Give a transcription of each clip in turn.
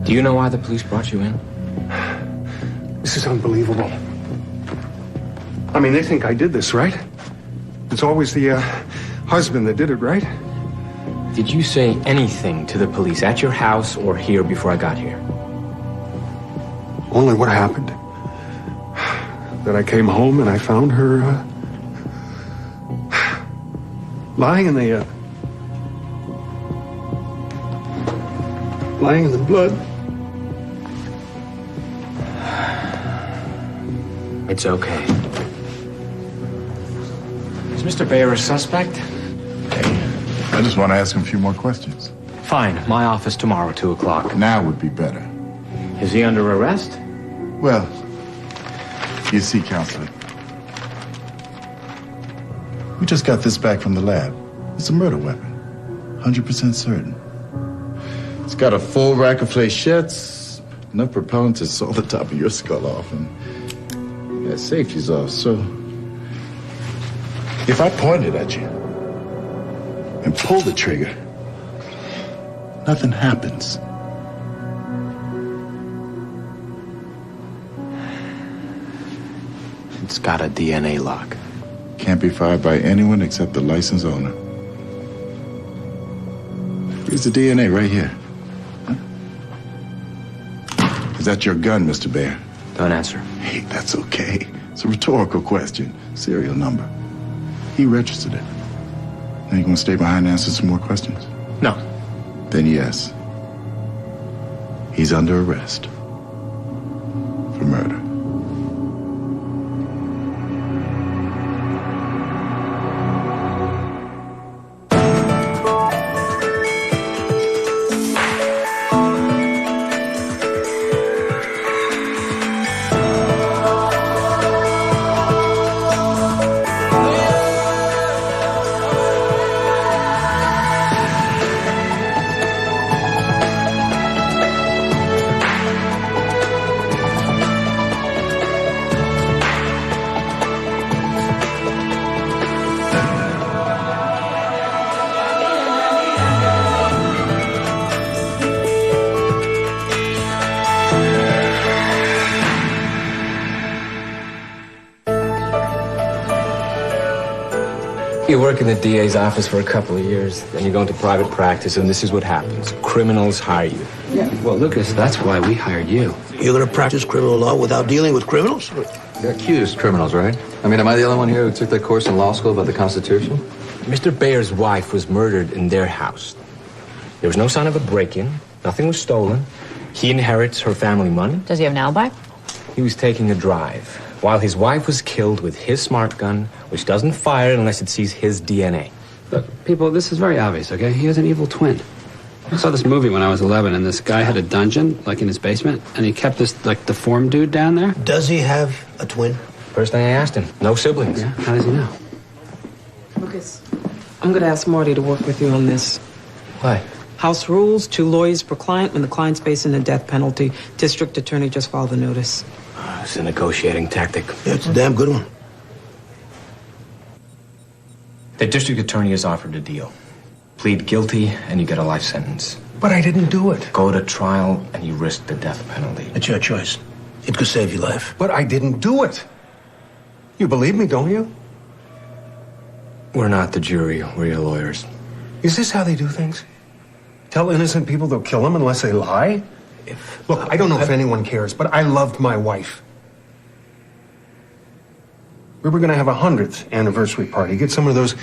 Do you know why the police brought you in? This is unbelievable. I mean, they think I did this, right? It's always the husband that did it, right? Did you say anything to the police at your house or here before I got here? Only what happened. That I came home and I found her lying in the blood. It's okay. Is Mr. Bayer a suspect? I just want to ask him a few more questions. Fine. My office tomorrow, 2 o'clock. Now would be better. Is he under arrest? Well, you see, Counselor, we just got this back from the lab. It's a murder weapon. 100% certain. It's got a full rack of fléchettes, enough propellant to saw the top of your skull off, and yeah, safety's off, so if I pointed at you and pulled the trigger, nothing happens. It's got a DNA log. Can't be fired by anyone except the license owner. Here's the DNA right here. Huh? Is that your gun, Mr. Bayer? Don't answer. Hey, that's okay. It's a rhetorical question. Serial number. He registered it. Now you gonna stay behind and answer some more questions? No. Then yes. He's under arrest for murder. You work in the DA's office for a couple of years, then you go into private practice, and this is what happens. Criminals hire you. Yeah, well, Lucas, that's why we hired you. You're going to practice criminal law without dealing with criminals? They're accused criminals, right? I mean, am I the only one here who took that course in law school about the Constitution? Mr. Bayer's wife was murdered in their house. There was no sign of a break-in. Nothing was stolen. He inherits her family money. Does he have an alibi? He was taking a drive while his wife was killed with his smart gun, which doesn't fire unless it sees his DNA. Look, people, this is very obvious, okay? He has an evil twin. I saw this movie when I was 11, and this guy had a dungeon, like in his basement, and he kept this, like, deformed dude down there. Does he have a twin? First thing I asked him, no siblings. Yeah, how does he know? Lucas, I'm going to ask Marty to work with you on this. Why? House rules, 2 lawyers per client when the client's facing a death penalty. District attorney just filed the notice. It's a negotiating tactic. Yeah, it's a damn good one. The district attorney has offered a deal. Plead guilty and you get a life sentence. But I didn't do it. Go to trial and you risk the death penalty. It's your choice. It could save your life. But I didn't do it. You believe me, don't you? We're not the jury, we're your lawyers. Is this how they do things? Tell innocent people they'll kill them unless they lie? Look, I don't know if anyone cares, but I loved my wife. We were going to have a 100th anniversary party, get some of those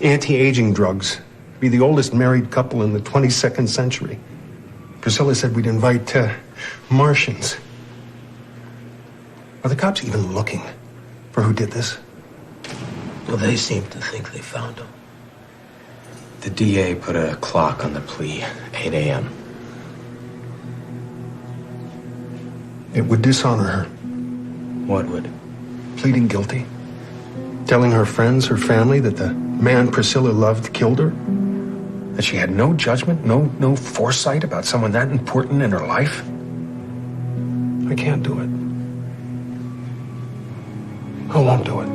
anti-aging drugs, be the oldest married couple in the 22nd century. Priscilla said we'd invite Martians. Are the cops even looking for who did this? Well, they seem to think they found him. The DA put a clock on the plea, 8 a.m. It would dishonor her. What would? Pleading guilty. Telling her friends, her family, that the man Priscilla loved killed her. That she had no judgment, no foresight about someone that important in her life. I can't do it. I won't do it.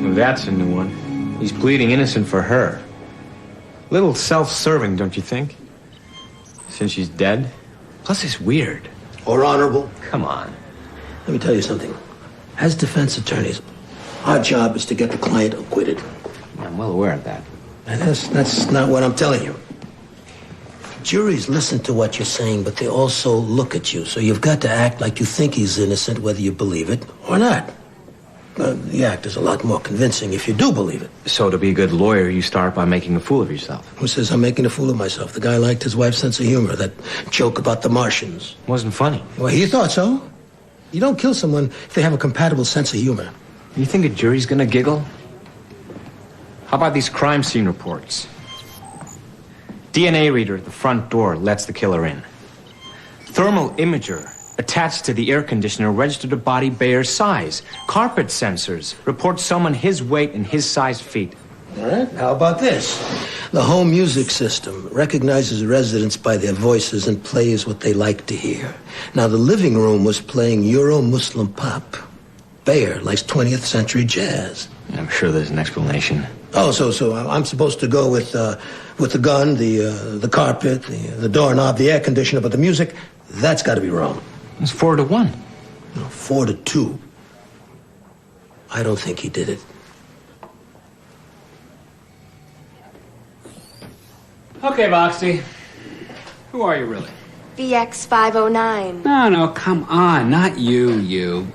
Well, that's a new one. He's pleading innocent for her. Little self-serving, don't you think? Since she's dead. Plus, it's weird. Or honorable. Come on. Let me tell you something. As defense attorneys, our job is to get the client acquitted. I'm well aware of that. And that's not what I'm telling you. Juries listen to what you're saying, but they also look at you. So you've got to act like you think he's innocent, whether you believe it or not. The act is a lot more convincing if you do believe it. So to be a good lawyer, you start by making a fool of yourself. Who says I'm making a fool of myself? The guy liked his wife's sense of humor, that joke about the Martians. Wasn't funny. Well, he thought so. You don't kill someone if they have a compatible sense of humor. You think a jury's gonna giggle? How about these crime scene reports? DNA reader at the front door lets the killer in. Thermal imager attached to the air conditioner registered a body bear's size. Carpet sensors report someone his weight and his size feet. All right, how about this? The home music system recognizes residents by their voices and plays what they like to hear. Now, the living room was playing Euro-Muslim pop. Bayer likes 20th century jazz. I'm sure there's an explanation. Oh, so I'm supposed to go with the gun, the carpet, the doorknob, the air conditioner, but the music, that's got to be wrong. It's 4-1. No, 4-2. I don't think he did it. Okay, Voxy. Who are you really? VX509. No, come on. Not you.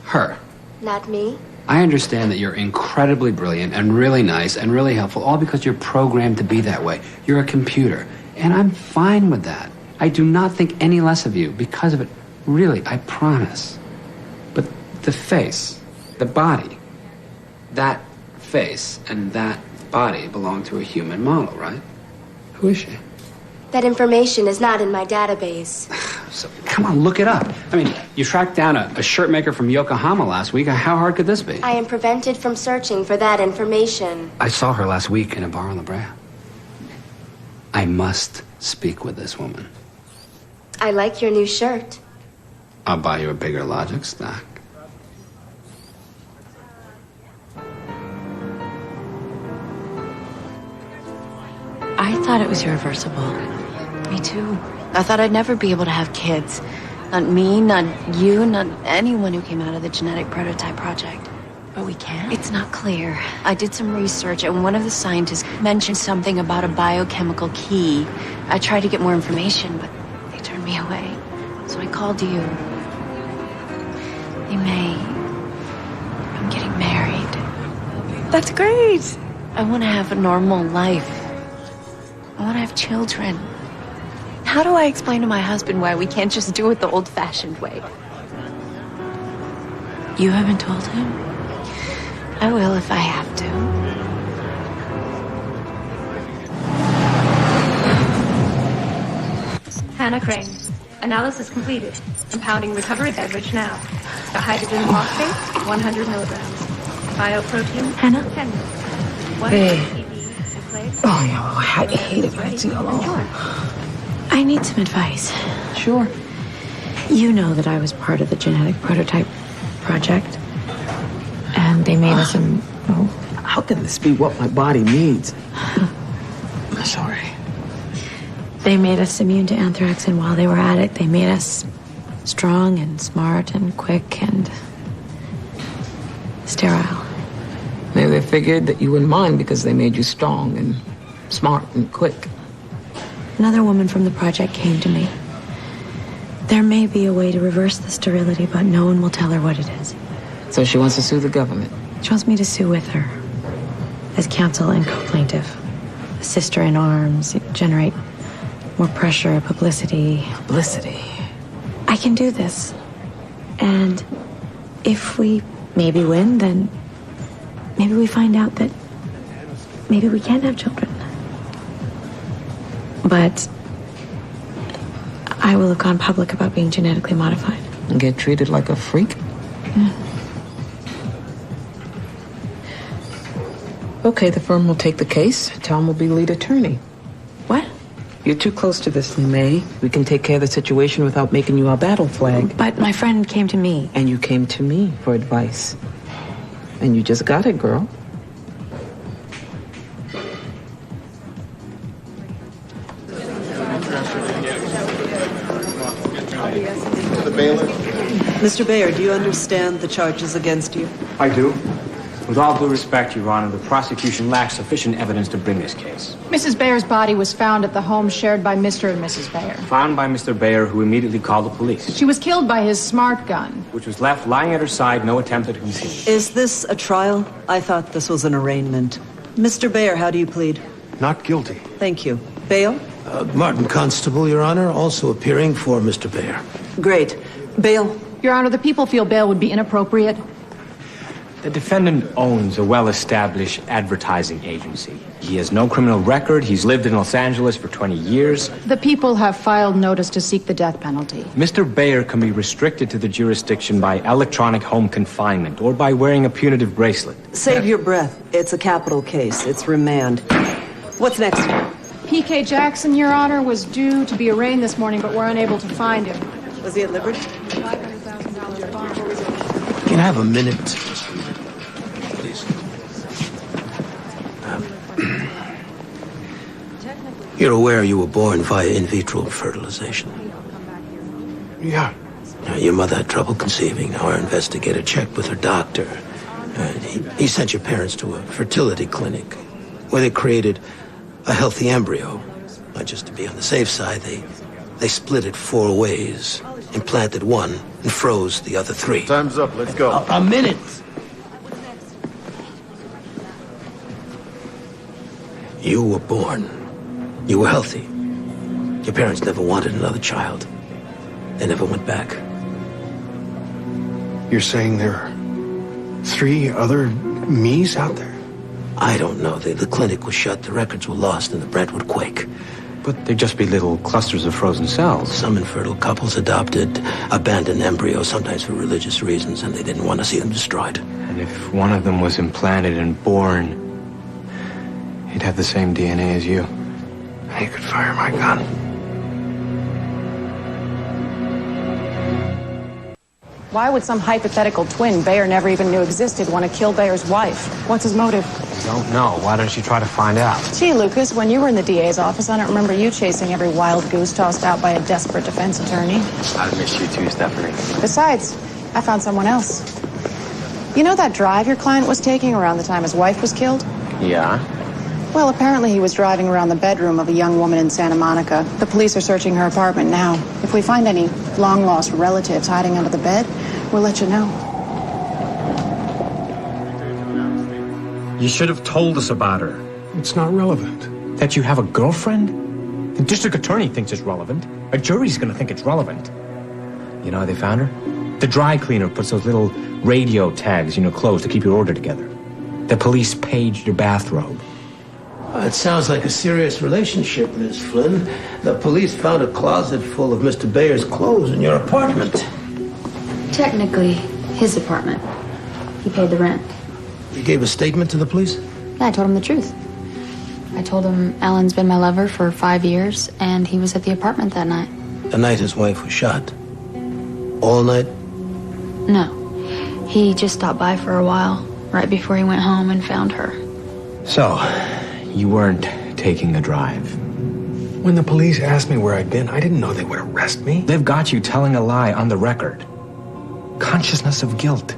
Her. Not me. I understand that you're incredibly brilliant and really nice and really helpful, all because you're programmed to be that way. You're a computer, and I'm fine with that. I do not think any less of you because of it. Really, I promise. But the face, the body, that face and that body belong to a human model, right? Who is she? That information is not in my database. So, come on, look it up. I mean, you tracked down a shirt maker from Yokohama last week. How hard could this be? I am prevented from searching for that information. I saw her last week in a bar on La Brea. I must speak with this woman. I like your new shirt. I'll buy you a bigger Logic stack. I thought it was irreversible. Me too. I thought I'd never be able to have kids. Not me, not you, not anyone who came out of the genetic prototype project. But we can? It's not clear. I did some research, and one of the scientists mentioned something about a biochemical key. I tried to get more information, but they turned me away. So I called you. Hey, May. I'm getting married. That's great. I want to have a normal life. I want to have children. How do I explain to my husband why we can't just do it the old-fashioned way? You haven't told him? I will if I have to. Hannah Crane. Analysis completed. Compounding recovery beverage now. The hydrogen phosphate, 100 milligrams. Bioprotein, Hannah? 10 milligrams. Hey. Oh, I hate it when it's yellow. I need some advice. Sure. You know that I was part of the genetic prototype project. And they made us how can this be what my body needs? Sorry. They made us immune to anthrax, and while they were at it, they made us strong and smart and quick and sterile. Maybe they figured that you wouldn't mind because they made you strong and smart and quick. Another woman from the project came to me. There may be a way to reverse the sterility, but no one will tell her what it is. So she wants to sue the government. She wants me to sue with her. As counsel and co-plaintiff. A sister in arms, generate more pressure, publicity. Publicity. I can do this. And if we maybe win, then maybe we find out that maybe we can have children. But I will have gone public about being genetically modified. And get treated like a freak? Yeah. Okay, the firm will take the case. Tom will be lead attorney. What? You're too close to this, May. We can take care of the situation without making you our battle flag. But my friend came to me. And you came to me for advice. And you just got it, girl. Mr. Bayer, do you understand the charges against you? I do. With all due respect, Your Honor, the prosecution lacks sufficient evidence to bring this case. Mrs. Bayer's body was found at the home shared by Mr. and Mrs. Bayer. Found by Mr. Bayer, who immediately called the police. She was killed by his smart gun, Which was left lying at her side, no attempt at concealment. Is this a trial? I thought this was an arraignment. Mr. Bayer, how do you plead? Not guilty. Thank you. Bail? Martin Constable, Your Honor, also appearing for Mr. Bayer. Great. Bail? Your Honor, the people feel bail would be inappropriate. The defendant owns a well-established advertising agency. He has no criminal record. He's lived in Los Angeles for 20 years. The people have filed notice to seek the death penalty. Mr. Bayer can be restricted to the jurisdiction by electronic home confinement or by wearing a punitive bracelet. Save your breath. It's a capital case. It's remand. What's next? P.K. Jackson, Your Honor, was due to be arraigned this morning, but we're unable to find him. Was he at liberty? $500,000 bond. Can I have a minute, please? You're aware you were born via in vitro fertilization? Yeah. Your mother had trouble conceiving. Now our investigator checked with her doctor. He sent your parents to a fertility clinic where they created a healthy embryo. Just to be on the safe side, they split it 4 ways, implanted one, and froze the other 3. Time's up. Let's go. A minute! You were born. You were healthy. Your parents never wanted another child. They never went back. You're saying there are 3 other me's out there? I don't know. The clinic was shut, the records were lost, and the Brentwood quake. But they'd just be little clusters of frozen cells. Some infertile couples adopted abandoned embryos, sometimes for religious reasons, and they didn't want to see them destroyed. And if one of them was implanted and born, he'd have the same DNA as you. You could fire my gun. Why would some hypothetical twin Bayer never even knew existed want to kill Bayer's wife? What's his motive? I don't know. Why don't you try to find out? Gee, Lucas, when you were in the DA's office, I don't remember you chasing every wild goose tossed out by a desperate defense attorney. I miss you too, Stephanie. Besides, I found someone else. You know that drive your client was taking around the time his wife was killed? Yeah? Well, apparently he was driving around the bedroom of a young woman in Santa Monica. The police are searching her apartment now. If we find any long-lost relatives hiding under the bed, we'll let you know. You should have told us about her. It's not relevant. That you have a girlfriend? The district attorney thinks it's relevant. A jury's gonna think it's relevant. You know how they found her? The dry cleaner puts those little radio tags in your clothes to keep your order together. The police paged your bathrobe. It sounds like a serious relationship, Miss Flynn. The police found a closet full of Mr. Bayer's clothes in your apartment. Technically, his apartment. He paid the rent. You gave a statement to the police? Yeah, I told him the truth. I told him Alan's been my lover for 5 years, and he was at the apartment that night. The night his wife was shot? All night? No. He just stopped by for a while, right before he went home and found her. So, you weren't taking a drive. When the police asked me where I'd been, I didn't know they would arrest me. They've got you telling a lie on the record. Consciousness of guilt.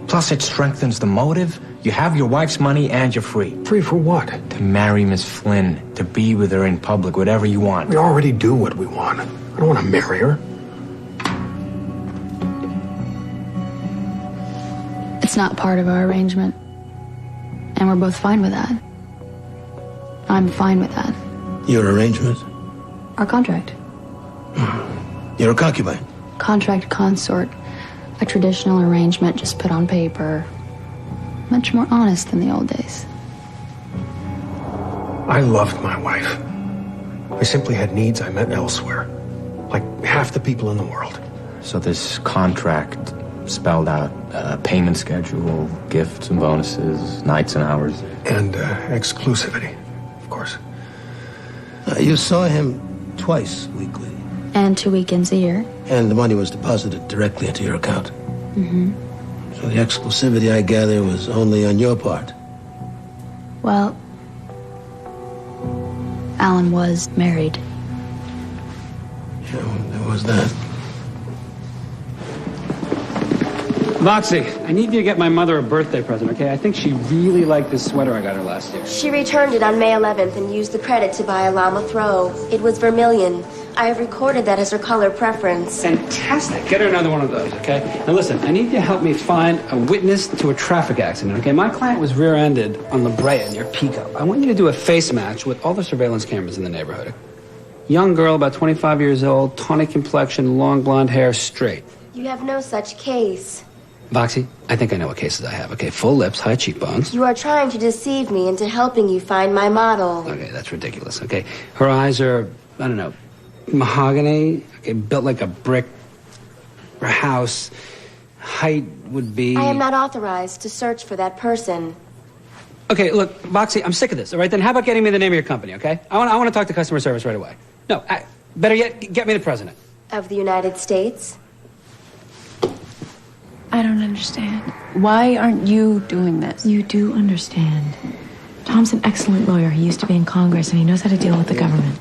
Plus, it strengthens the motive. You have your wife's money and you're free. Free for what? To marry Miss Flynn, to be with her in public, whatever you want. We already do what we want. I don't want to marry her. It's not part of our arrangement. And we're both fine with that. I'm fine with that. Your arrangement? Our contract. You're a concubine? Contract consort. A traditional arrangement just put on paper. Much more honest than the old days. I loved my wife. I simply had needs I met elsewhere. Like half the people in the world. So this contract spelled out a payment schedule, gifts and bonuses, nights and hours. And exclusivity, of course. You saw him twice weekly. And 2 weekends a year. And the money was deposited directly into your account. Mm-hmm. So the exclusivity, I gather, was only on your part. Well, Alan was married. There was that. Moxie, I need you to get my mother a birthday present, okay? I think she really liked this sweater I got her last year. She returned it on May 11th and used the credit to buy a llama throw. It was vermilion. I have recorded that as her color preference. Fantastic. Get her another one of those, okay? Now listen, I need you to help me find a witness to a traffic accident, okay? My client was rear-ended on La Brea near Pico. I want you to do a face match with all the surveillance cameras in the neighborhood. Young girl, about 25 years old, tawny complexion, long blonde hair, straight. You have no such case. Voxie, I think I know what cases I have, okay? Full lips, high cheekbones. You are trying to deceive me into helping you find my model. Okay, that's ridiculous, okay? Her eyes are, I don't know, mahogany, okay, built like a brick. Her house, height would be... I am not authorized to search for that person. Okay, look, Voxie, I'm sick of this, all right? Then how about getting me the name of your company, okay? I want to talk to customer service right away. No, better yet, get me the president. Of the United States? I don't understand. Why aren't you doing this? You do understand. Tom's an excellent lawyer. He used to be in Congress, and he knows how to deal with the government.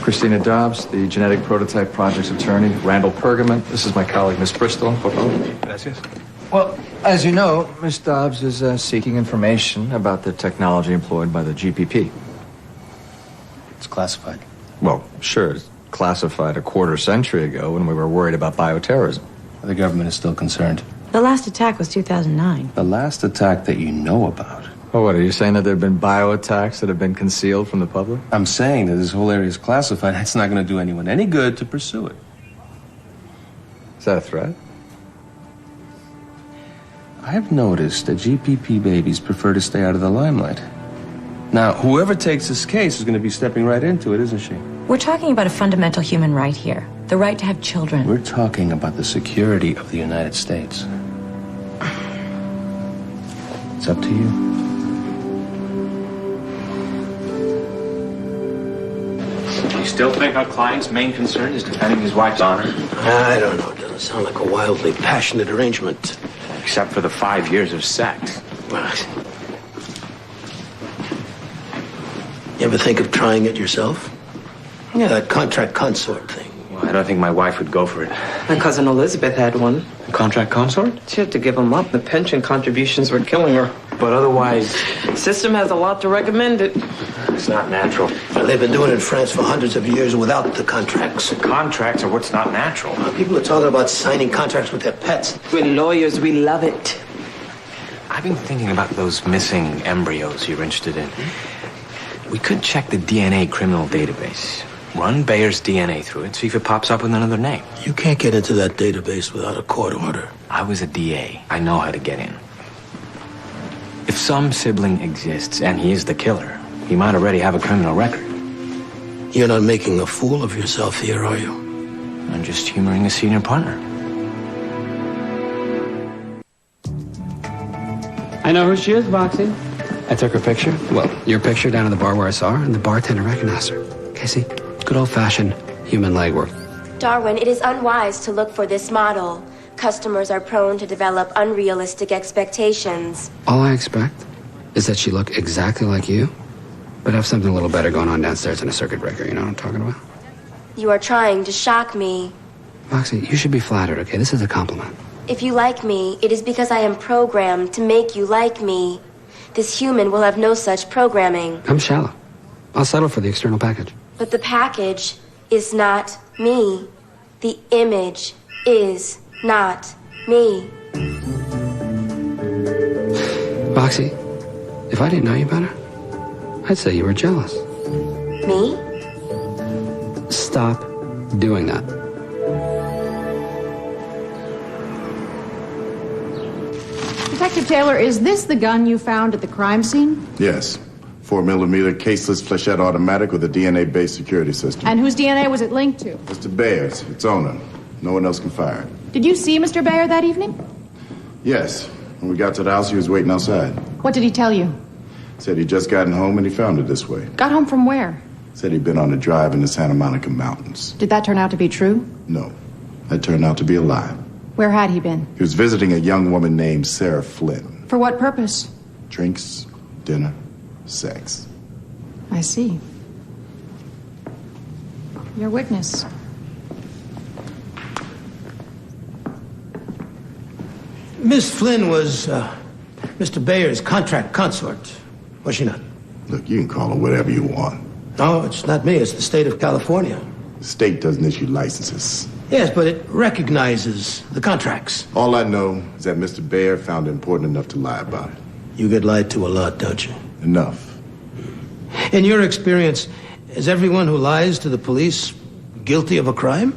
Christina Dobbs, the genetic prototype project's attorney. Randall Pergament. This is my colleague, Miss Bristol. Gracias. Well, as you know, Miss Dobbs is seeking information about the technology employed by the GPP. It's classified. Well, sure, it's classified a quarter century ago when we were worried about bioterrorism. The government is still concerned. The last attack was 2009. The last attack that you know about. Oh, what, are you saying that there have been bio-attacks that have been concealed from the public? I'm saying that this whole area is classified. It's not going to do anyone any good to pursue it. Is that a threat? I've noticed that GPP babies prefer to stay out of the limelight. Now, whoever takes this case is going to be stepping right into it, isn't she? We're talking about a fundamental human right here. The right to have children. We're talking about the security of the United States. It's up to you. You still think our client's main concern is defending his wife's honor? I don't know. It doesn't sound like a wildly passionate arrangement. Except for the 5 years of sex. You ever think of trying it yourself? Yeah, that contract consort thing. Well, I don't think my wife would go for it. My cousin Elizabeth had one. A contract consort? She had to give him up. The pension contributions were killing her. But otherwise... System has a lot to recommend it. It's not natural. Well, they've been doing it in France for hundreds of years without the contracts. The contracts are what's not natural. People are talking about signing contracts with their pets. We're lawyers. We love it. I've been thinking about those missing embryos you're interested in. We could check the DNA criminal database. Run Bayer's DNA through it, see if it pops up with another name. You can't get into that database without a court order. I was a DA. I know how to get in. If some sibling exists and he is the killer, he might already have a criminal record. You're not making a fool of yourself here, are you? I'm just humoring a senior partner. I know who she is, Voxie. I took her picture. Well, your picture down at the bar where I saw her, and the bartender recognized her. Casey, good old-fashioned human legwork. Darwin, it is unwise to look for this model. Customers are prone to develop unrealistic expectations. All I expect is that she look exactly like you, but have something a little better going on downstairs in a circuit breaker. You know what I'm talking about? You are trying to shock me. Voxie, you should be flattered, okay? This is a compliment. If you like me, it is because I am programmed to make you like me. This human will have no such programming. I'm shallow. I'll settle for the external package. But the package is not me. The image is not me. Voxie, if I didn't know you better, I'd say you were jealous. Me? Stop doing that. Detective Taylor, is this the gun you found at the crime scene? Yes. 4mm caseless flechette automatic with a DNA-based security system. And whose DNA was it linked to? Mr. Bayer's, its owner. No one else can fire it. Did you see Mr. Bayer that evening? Yes. When we got to the house, he was waiting outside. What did he tell you? Said he'd just gotten home and he found it this way. Got home from where? Said he'd been on a drive in the Santa Monica Mountains. Did that turn out to be true? No. That turned out to be a lie. Where had he been? He was visiting a young woman named Sarah Flynn. For what purpose? Drinks, dinner, sex. I see. Your witness. Miss Flynn was Mr. Bayer's contract consort, was she not? Look, you can call her whatever you want. No, it's not me. It's the state of California. The state doesn't issue licenses. Yes, but it recognizes the contracts. All I know is that Mr. Bayer found it important enough to lie about it. You get lied to a lot, don't you? Enough. In your experience, is everyone who lies to the police guilty of a crime?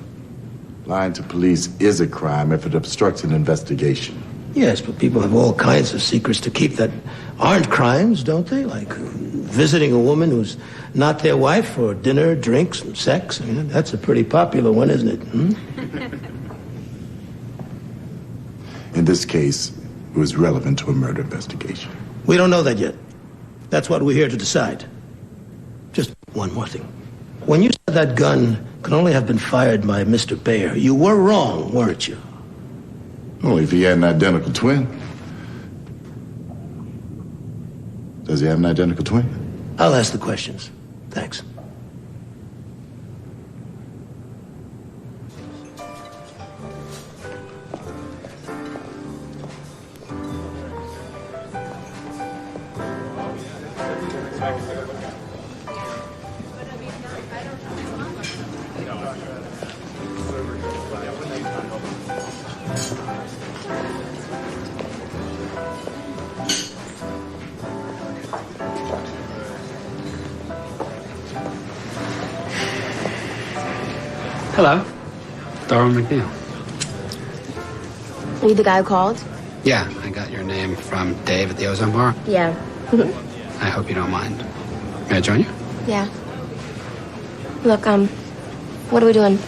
Lying to police is a crime if it obstructs an investigation. Yes, but people have all kinds of secrets to keep that aren't crimes, don't they? Like visiting a woman who's not their wife for dinner, drinks, and sex. I mean, that's a pretty popular one, isn't it? In this case, it was relevant to a murder investigation. We don't know that yet. That's what we're here to decide. Just one more thing. When you said that gun could only have been fired by Mr. Bayer, you were wrong, weren't you? Well, if he had an identical twin. Does he have an identical twin? I'll ask the questions. Thanks. Hello. Darwin McNeil. Are you the guy who called? Yeah, I got your name from Dave at the Ozone Bar. Yeah. I hope you don't mind. May I join you? Yeah. Look, what are we doing?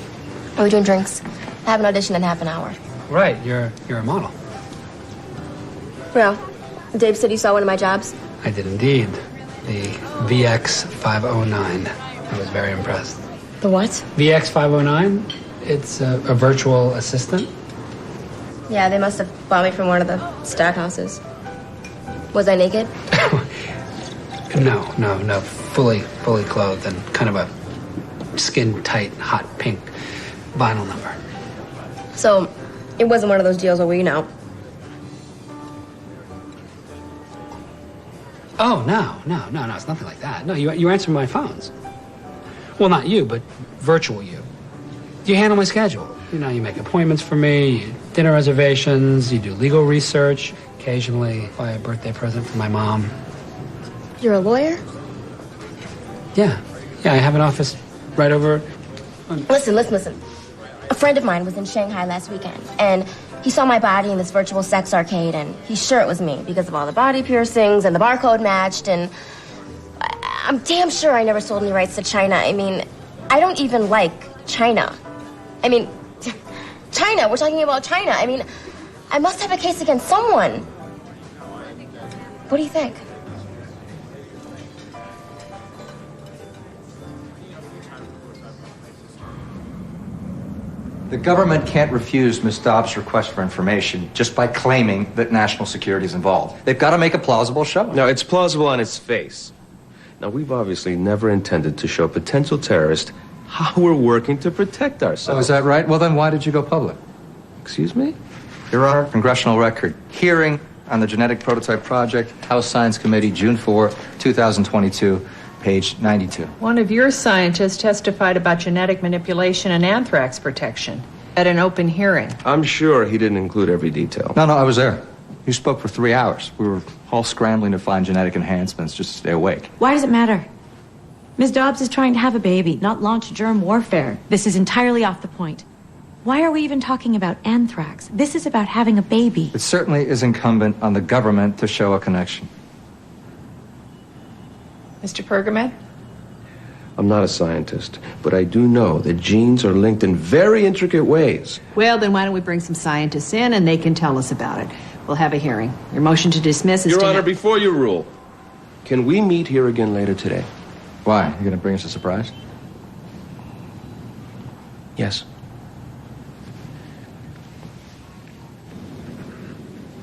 Are we doing drinks? I have an audition in half an hour. Right, you're a model. Well, Dave said you saw one of my jobs. I did indeed. The VX509. I was very impressed. The what? VX509? It's a virtual assistant. Yeah, they must have bought me from one of the stock houses. Was I naked? No. Fully clothed and kind of a skin-tight, hot pink vinyl number. So, it wasn't one of those deals where, Oh, no, it's nothing like that. No, you answer my phones. Well, not you, but virtual you. You handle my schedule. You make appointments for me, dinner reservations, you do legal research, occasionally buy a birthday present for my mom. You're a lawyer? Yeah, I have an office right over... Listen. A friend of mine was in Shanghai last weekend, and he saw my body in this virtual sex arcade, and he's sure it was me because of all the body piercings and the barcode matched, and I'm damn sure I never sold any rights to China. I mean, I don't even like China. I mean, China, we're talking about China. I mean, I must have a case against someone. What do you think? The government can't refuse Ms. Dobbs' request for information just by claiming that national security is involved. They've got to make a plausible showing. No, it's plausible on its face. Now, we've obviously never intended to show potential terrorists how we're working to protect ourselves. Oh, is that right? Well, then why did you go public? Excuse me? Your Honor, congressional record. Hearing on the Genetic Prototype Project, House Science Committee, June 4, 2022, page 92. One of your scientists testified about genetic manipulation and anthrax protection at an open hearing. I'm sure he didn't include every detail. No, I was there. You spoke for 3 hours. We were all scrambling to find genetic enhancements just to stay awake. Why does it matter? Ms. Dobbs is trying to have a baby, not launch germ warfare. This is entirely off the point. Why are we even talking about anthrax? This is about having a baby. It certainly is incumbent on the government to show a connection. Mr. Pergamet? I'm not a scientist, but I do know that genes are linked in very intricate ways. Well, then why don't we bring some scientists in and they can tell us about it. We'll have a hearing. Your motion to dismiss is Your Honor, before you rule, can we meet here again later today? Why? You going to bring us a surprise? Yes.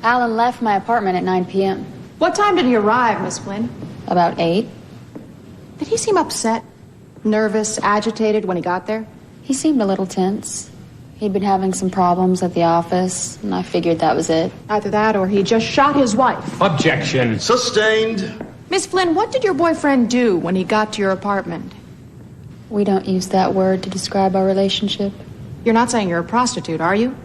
Alan left my apartment at 9 p.m. What time did he arrive, Miss Flynn? About 8. Did he seem upset? Nervous, agitated when he got there? He seemed a little tense. He'd been having some problems at the office, and I figured that was it. Either that or he just shot his wife. Objection. Sustained. Miss Flynn, what did your boyfriend do when he got to your apartment? We don't use that word to describe our relationship. You're not saying you're a prostitute, are you?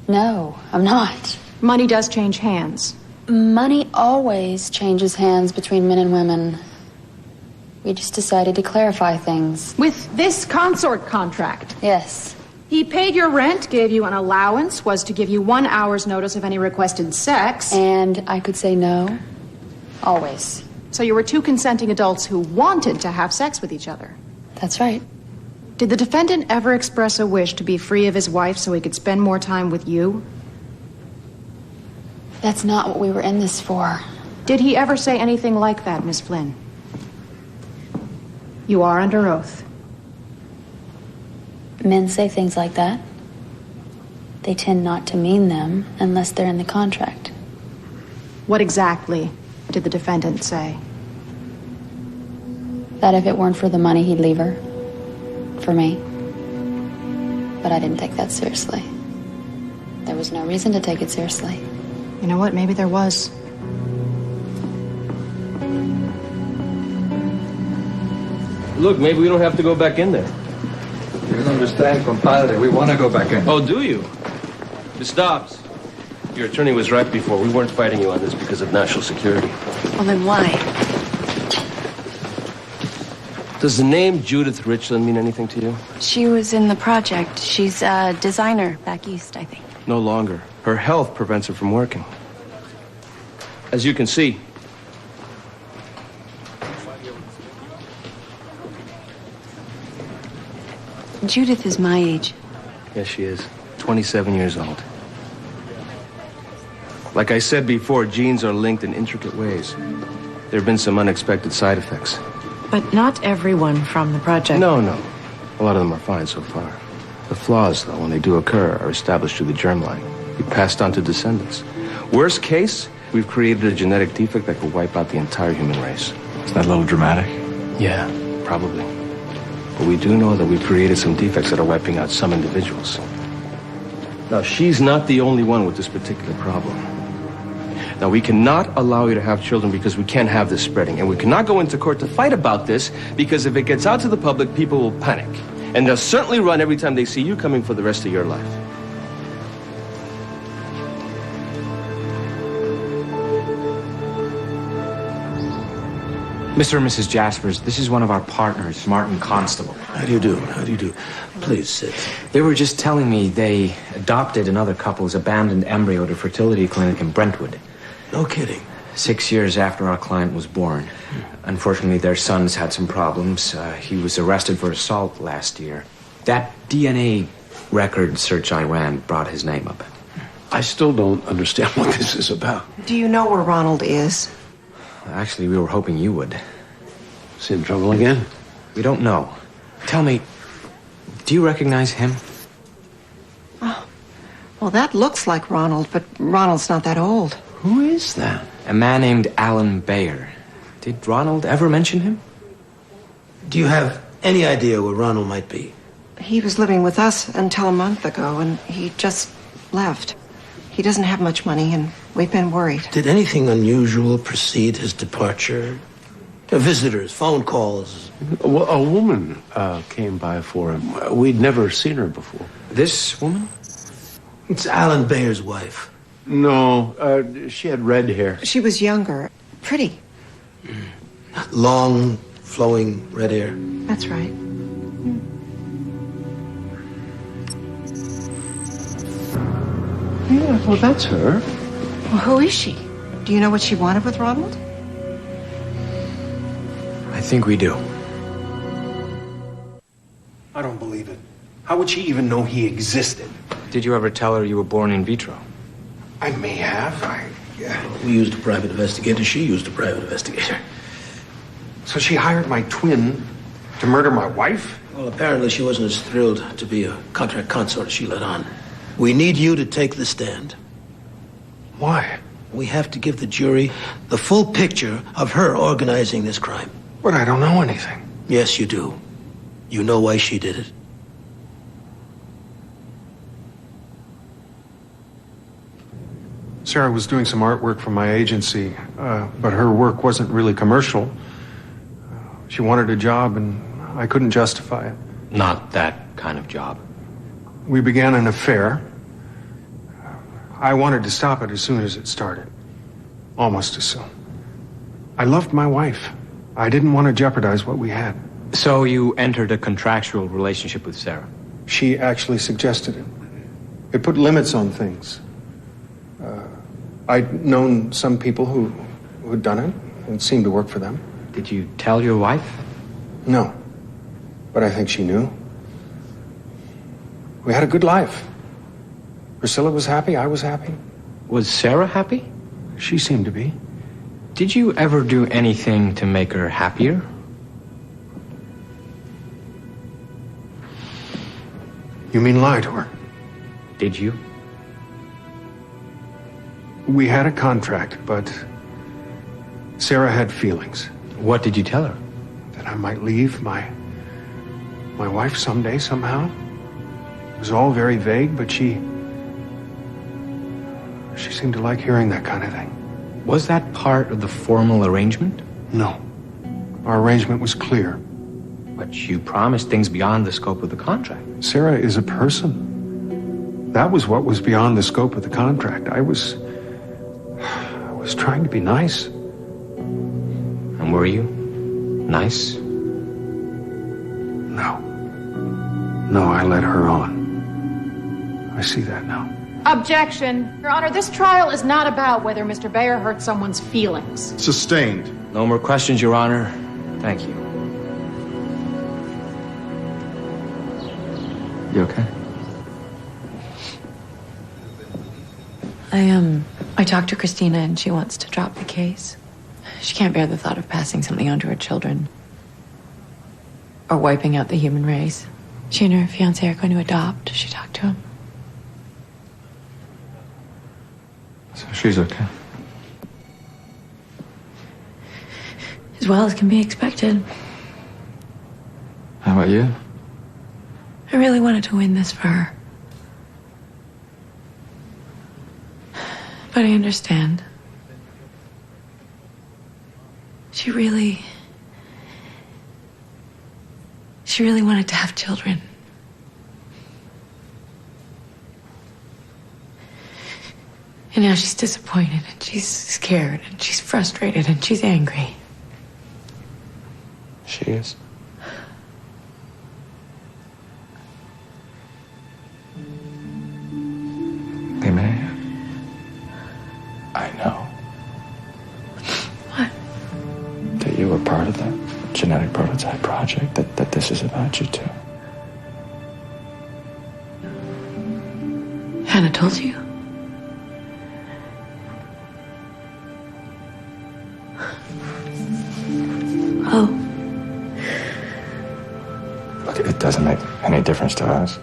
No, I'm not. Money does change hands. Money always changes hands between men and women. We just decided to clarify things. With this consort contract? Yes. He paid your rent, gave you an allowance, was to give you 1 hour's notice of any requested sex. And I could say no. Always. So you were two consenting adults who wanted to have sex with each other. That's right. Did the defendant ever express a wish to be free of his wife so he could spend more time with you? That's not what we were in this for. Did he ever say anything like that, Miss Flynn? You are under oath. Men say things like that. They tend not to mean them unless they're in the contract. What exactly did the defendant say? That if it weren't for the money, he'd leave her. For me. But I didn't take that seriously. There was no reason to take it seriously. You know what? Maybe there was. Look, maybe we don't have to go back in there. You don't understand, compadre. We want to go back in. Oh, do you? Miss Dobbs, your attorney was right before. We weren't fighting you on this because of national security. Well, then why? Does the name Judith Richland mean anything to you? She was in the project. She's a designer back east, I think. No longer. Her health prevents her from working. As you can see, Judith is my age. yes, she is. 27 years old. Like I said before, genes are linked in intricate ways. There have been some unexpected side effects. But not everyone from the project. No. A lot of them are fine so far. The flaws, though, when they do occur, are established through the germline. Be passed on to descendants. Worst case, we've created a genetic defect that could wipe out the entire human race. Is that a little dramatic? Yeah, probably. But we do know that we've created some defects that are wiping out some individuals. Now, she's not the only one with this particular problem. Now, we cannot allow you to have children because we can't have this spreading. And we cannot go into court to fight about this because if it gets out to the public, people will panic. And they'll certainly run every time they see you coming for the rest of your life. Mr. and Mrs. Jaspers, this is one of our partners, Martin Constable. How do you do? How do you do? Please sit. They were just telling me they adopted another couple's abandoned embryo at a fertility clinic in Brentwood. No kidding. 6 years after our client was born. Unfortunately, their son's had some problems. He was arrested for assault last year. That DNA record search I ran brought his name up. I still don't understand what this is about. Do you know where Ronald is? Actually, we were hoping you would. Is he in trouble again? We don't know. Tell me, do you recognize him? Oh, well, that looks like Ronald, but Ronald's not that old. Who is that? A man named Alan Bayer. Did Ronald ever mention him? Do you have any idea where Ronald might be? He was living with us until a month ago, and he just left. He doesn't have much money, and we've been worried. Did anything unusual precede his departure? Visitors, phone calls? A woman came by for him. We'd never seen her before. This woman? It's Alan Bayer's wife. No, she had red hair. She was younger, pretty. Long, flowing red hair. That's right. Yeah, well, that's her. Well, who is she? Do you know what she wanted with Ronald? I think we do. I don't believe it. How would she even know he existed? Did you ever tell her you were born in vitro? I may have. We used a private investigator. She used a private investigator. So she hired my twin to murder my wife? Well, apparently she wasn't as thrilled to be a contract consort as she let on. We need you to take the stand. Why? We have to give the jury the full picture of her organizing this crime. But I don't know anything. Yes, you do. You know why she did it. Sarah was doing some artwork for my agency, but her work wasn't really commercial. She wanted a job, and I couldn't justify it. Not that kind of job. We began an affair. I wanted to stop it as soon as it started. Almost as soon. I loved my wife. I didn't want to jeopardize what we had. So you entered a contractual relationship with Sarah? She actually suggested it. It put limits on things. I'd known some people who'd done it, and it seemed to work for them. Did you tell your wife? No, but I think she knew. We had a good life. Priscilla was happy, I was happy. Was Sarah happy? She seemed to be. Did you ever do anything to make her happier? You mean lie to her? Did you? We had a contract, but Sarah had feelings. What did you tell her? That I might leave my wife someday, somehow. It was all very vague, but she seemed to like hearing that kind of thing. Was that part of the formal arrangement? No. Our arrangement was clear. But you promised things beyond the scope of the contract. Sarah is a person. That was what was beyond the scope of the contract. I was trying to be nice. And were you? Nice? No. No, I led her on. I see that now. Objection. Your Honor, this trial is not about whether Mr. Bayer hurt someone's feelings. Sustained. No more questions, Your Honor. Thank you. You okay? I talked to Christina and she wants to drop the case. She can't bear the thought of passing something on to her children. Or wiping out the human race. She and her fiancé are going to adopt. She talked to him. So she's okay. As well as can be expected. How about you? I really wanted to win this for her. But I understand. She really wanted to have children. And now she's disappointed, and she's scared, and she's frustrated, and she's angry. She is. Hey, man. I know. What? That you were part of the genetic prototype project, that this is about you too. Hannah told you? Oh. Look, it doesn't make any difference to us.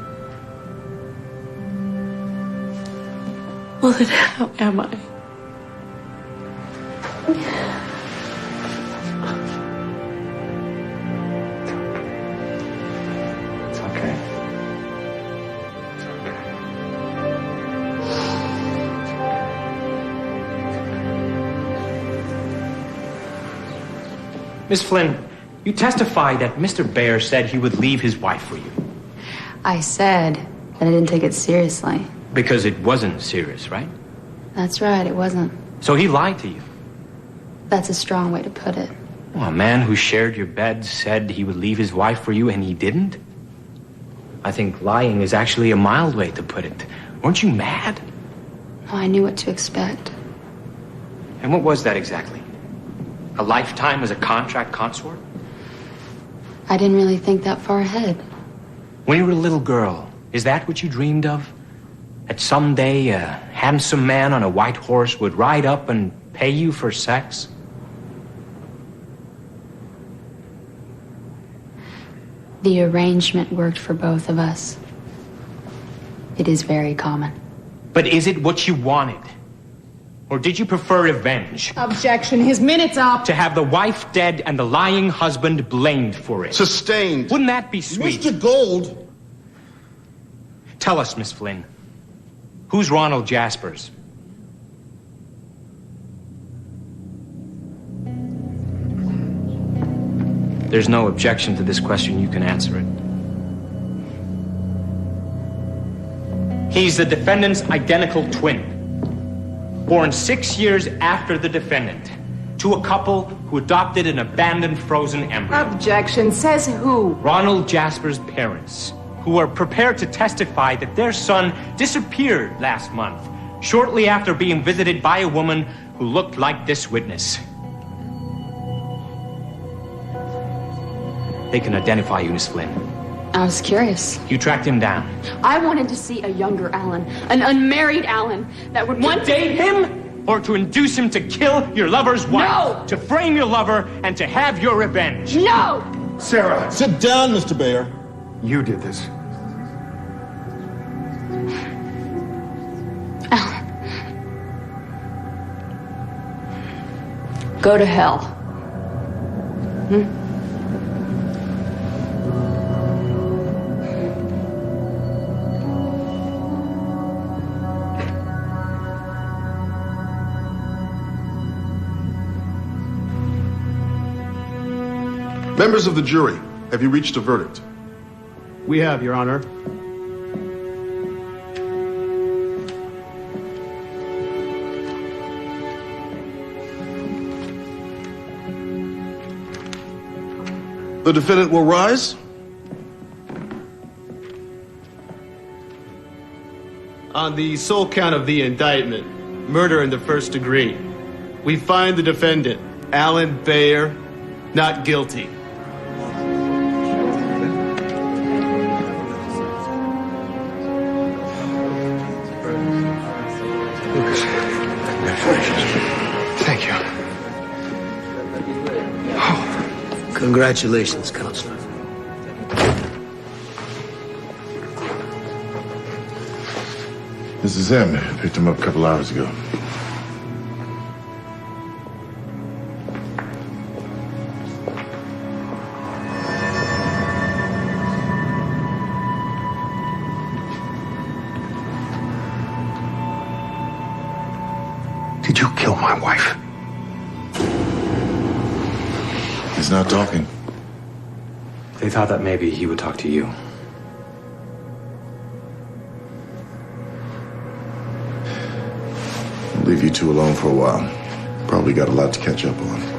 Well, then how am I? It's okay. Miss Flynn, you testify that Mr. Bayer said he would leave his wife for you. I said that I didn't take it seriously. Because it wasn't serious, right? That's right, it wasn't. So he lied to you. That's a strong way to put it. Well, a man who shared your bed said he would leave his wife for you and he didn't? I think lying is actually a mild way to put it. Weren't you mad? Oh, I knew what to expect. And what was that exactly? A lifetime as a contract consort? I didn't really think that far ahead. When you were a little girl, is that what you dreamed of? That someday a handsome man on a white horse would ride up and pay you for sex? The arrangement worked for both of us. It is very common. But is it what you wanted? Or did you prefer revenge? Objection. His minute's up. To have the wife dead and the lying husband blamed for it. Sustained. Wouldn't that be sweet? Mr. Gold. Tell us, Miss Flynn. Who's Ronald Jaspers? There's no objection to this question. You can answer it. He's the defendant's identical twin, born 6 years after the defendant, to a couple who adopted an abandoned frozen embryo. Objection. Says who? Ronald Jasper's parents, who are prepared to testify that their son disappeared last month, shortly after being visited by a woman who looked like this witness. They can identify you, Miss Flynn. I was curious. You tracked him down. I wanted to see a younger Alan, an unmarried Alan that would want to date him, or to induce him to kill your lover's wife. No! To frame your lover and to have your revenge. No! Sarah, sit down, Mr. Bayer. You did this. Alan. Go to hell. Members of the jury, have you reached a verdict? We have, Your Honor. The defendant will rise. On the sole count of the indictment, murder in the first degree, we find the defendant, Alan Bayer, not guilty. Thank you. Congratulations, Counselor. This is him. Picked him up a couple hours ago. Did you kill my wife? He's not talking. They thought that maybe he would talk to you. I'll leave you two alone for a while. Probably got a lot to catch up on.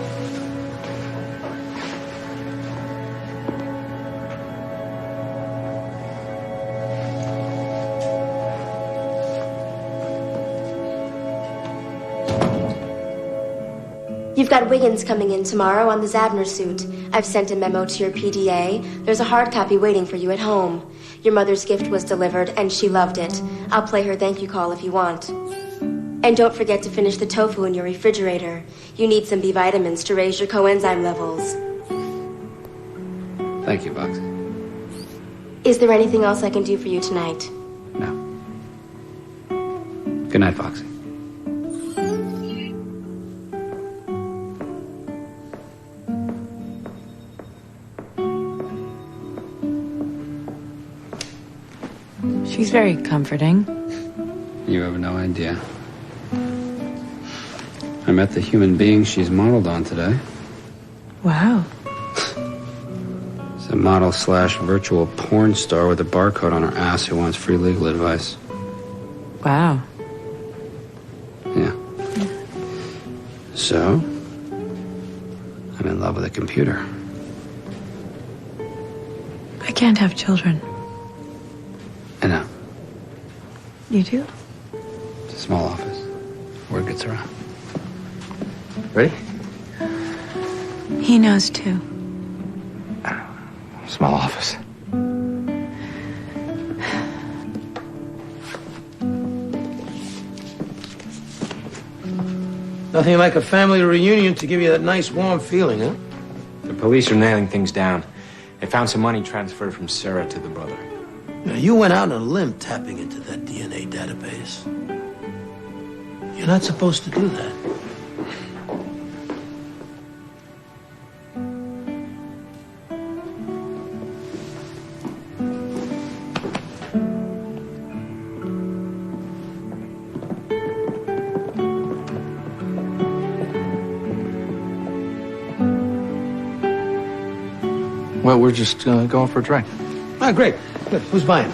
You've got Wiggins coming in tomorrow on the Zabner suit. I've sent a memo to your PDA. There's a hard copy waiting for you at home. Your mother's gift was delivered, and she loved it. I'll play her thank you call if you want. And don't forget to finish the tofu in your refrigerator. You need some B vitamins to raise your coenzyme levels. Thank you, Bugs. Is there anything else I can do for you tonight? Good night, Foxy. She's very comforting. You have no idea. I met the human being she's modeled on today. Wow. It's a model / virtual porn star with a barcode on her ass who wants free legal advice. Wow. Yeah. So, I'm in love with a computer. I can't have children. I know. You do? It's a small office. Word gets around. Ready? He knows too. Small office. Nothing like a family reunion to give you that nice warm feeling, huh? The police are nailing things down. They found some money transferred from Sarah to the brother. Now, you went out on a limb tapping into that DNA database. You're not supposed to do that. Well, we're just going for a drink. Ah, great. Good. Who's buying?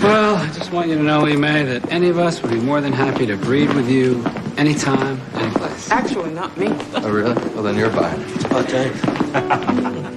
Well, I just want you to know, Ime, that any of us would be more than happy to breed with you anytime, any place. Actually, not me. Oh, really? Well, then you're buying. It's about time.